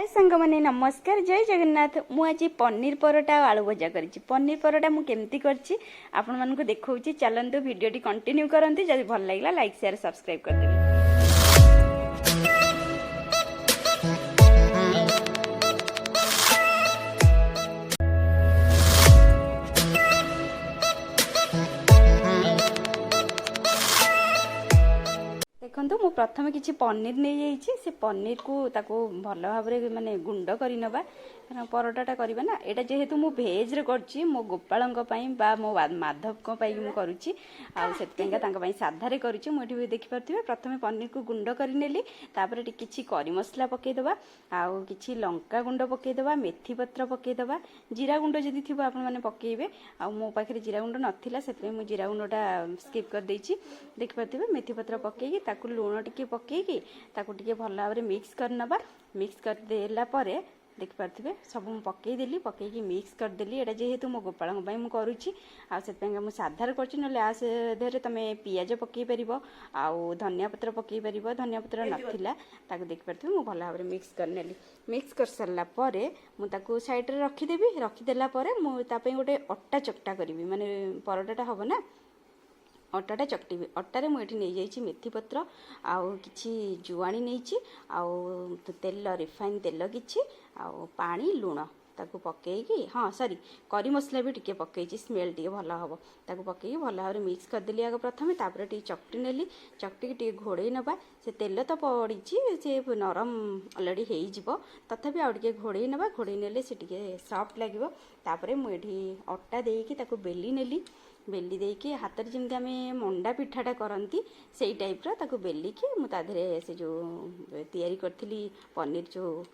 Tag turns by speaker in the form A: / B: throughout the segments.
A: हाय सांग मैंने नमस्कार जय जगन्नाथ मु आज पनीर परोटा आलू भजा करी पनीर परोटा मु केमती करछि आपण मानको देखौछि चलंतु वीडियोटी कंटिन्यू करंती जदि भल लागला लाइक शेयर सब्सक्राइब कर देबे। देखो मु प्रथम किसी पनीर नहीं जाइए से पनीर को ताको भल भाव माने गुंड कर नवा परोटाटा करवा ना यहाँ जेहेतु मु भेज रे करछि मो गोपाल बा मो माधव मु करुछि आ से साधारे करुछि मु एठी देखि परथिबे प्रथमे पनीर को गुंड कर नेली तापर किछि करी मसला पकई दबा आ किछि लंका गुंड पकई दबा मेथी पत्र पकई दबा जीरा गुंड जदि थिबो आपण माने पकईबे आ मो पाखरे जीरा गुंड नथिला सेतमे मु जीरा गुंडटा स्किप कर देछि देखि परथिबे मेथी पत्र पकईकी ताकू लूण टिके पकईकी ताकू टिके भल भाव मिक्स कर नबा मिक्स कर देला परे देखिपे सब पकईदेली पकईकी मिक्स करदेली यहाँ जेहेतु मो गोपाल मुझे करुच्ची आउ साधार कर तुम पियाज पकई पार आउ धनिया पत्र पकई पार धनिया पत्र नाला ताकू देखिपे मुझे भल भाव मिक्स करनेली मिक्स कर सारापर मुझे साइड रखीदेवी रखीदेला मुझे गोटे अटा चकटा करी माने परोटाटा हम ना अटाटा चकटी अटारे मुझे नहीं जाइए मेथी पत्र आउ कि जुआणी नहीं आउ तेल रिफाइन तेल कि पानी लुण ताकू पकईकी हाँ सॉरी करी मसला भी टिके पकई स्मेल टे भल हम ताकू पकईकी भल भाव मिक्स करदेली आग प्रथम तापर टी चकटी नेली चकटी टी घोड़े नवा से तेल तो पड़ी से नरम अलरेडी हो तथापि आउ टे घोड़े नवा घोड़े नेले से टे सफ्ट लगे तापर मुझे अटा देकी ताकू बेली नेली बेली देकी हाथ में जमी आम मंडा पिठाटा करती से टाइप्र ताकू बेलिकी मुझे से जो तैयारी करी पनीर जो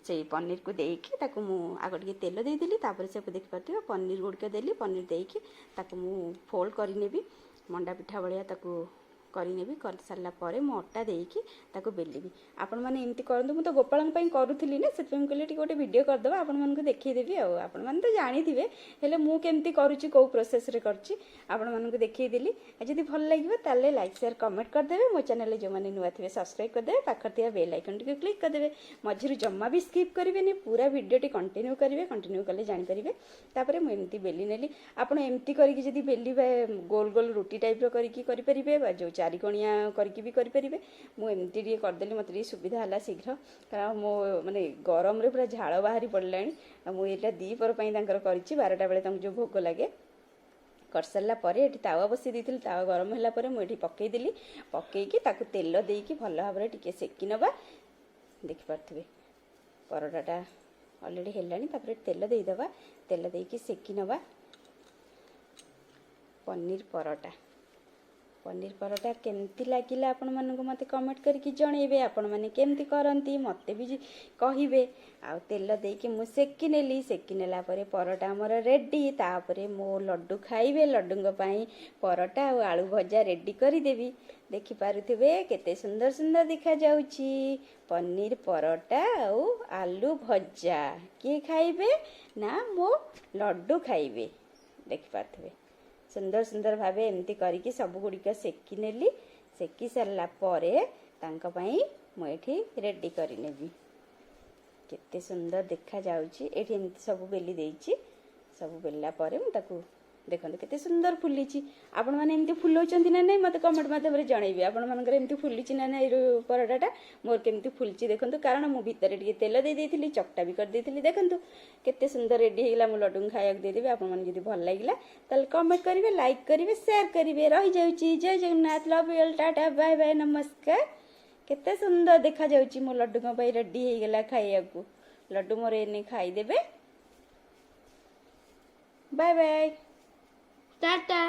A: से पनीर को देकी ताकू मु आग टे तेल देदेली तापर से देखिपे पनीर गुड़िक देली पनीर देकी ताकू मु फोल्ड करनेबी मंडा पिठा भाया ताकू करनेबी कर सारा पर मु अटा देकी ताकू बेलिबी आपण मैंने एमती करूँ मुझे तो गोपाल करूली ना से कहली गोटे वीडियो करदे आपण मानक देखईदेवी आपण मैंने तो जानी थे हेले मु केमती करुच्ची कौ प्रोसेस रे करछि आपण मानक देखईदेली जदि भल लगे ताले लाइक शेयर कमेंट करदेवे मो चैनल जो मैंने नुआ थे सब्सक्राइब करदेवे पाखर थिया बेल आइकन टी क्लिक करदेवे मझिर जमा भी स्किप करेंगे पूरा वीडियोटी कंटिन्यू करेंगे कंटिन्यू कले जानीपारे तापर मुझे बेली नेली आपड़ एमती करके बेलिबे गोल गोल रुटी टाइप्र करेंगे जो चारिकणिया करके भी करेंगे मुझे एमती करदेली मत सुविधा है शीघ्र कारण मो माने गरम रे पूरा झाड़ बाहरी पड़ला मुझे दीपर कर 12टा बेले जो भोग लगे कर सारा पर ये तावा बसी दी तावा गरम है मुझे पकईदेली पकईकी ताकू तेल देकी भल भाव टे सेकी नवा देखिपे परोटाटा अलरेडी है तेल देदेबा तेल देकी सेकी नवा पनीर परोटा केमती लगे आपण मानक मत कमेंट करके जनइबे आपण माने केमती करंती मते भी कहिबे आ तेल देकी मु सेकी नेला परे परोटा हमर रेडी तापरे मो लड्डू खाइबे लड्डूंग पई परोटा और आलू भजा रेडी करी देबी देखि पारुथिबे केते सुंदर सुंदर दिखा जाउची पनीर परोटा और आलू भजा के खाइबे ना मो लड्डू खाइबे देखि पारुथिबे सुंदर सुंदर भाव एमती करके सब गुड़िक सेकी नेली सेकी सारा पर मुझे रेडी करनेबी केते सुंदर देखा जाउची एठी एमती सब बेली देइची सब बेलला परे मु ताकू देखते केते सुंदर फुली आपण मैंने एमती फुलाउछंती ना नहीं मत कमेंट माध्यम जनइबे आपण मानकर एमती फुली ना नहीं परोटाटा मोर केमती फुलची देखंतु कारण मु भितर टिके तेल दे देइथिली चकटा भी कर देइथिली देखंतु केते सुंदर रेडी हेगला मु लड्डू खाइक दे देबे आपण मन जदी भल लागिला ताल कमेंट करिवे लाइक करिवे शेयर करिवे रहि जाउची जय Jagannath love you all tata bye bye नमस्कार केते सुंदर देखा जाउची मो लड्डू को पई रेडी हेगला खाइयाकू लड्डू मोर एने खाई देबे बाय बाय टाटा।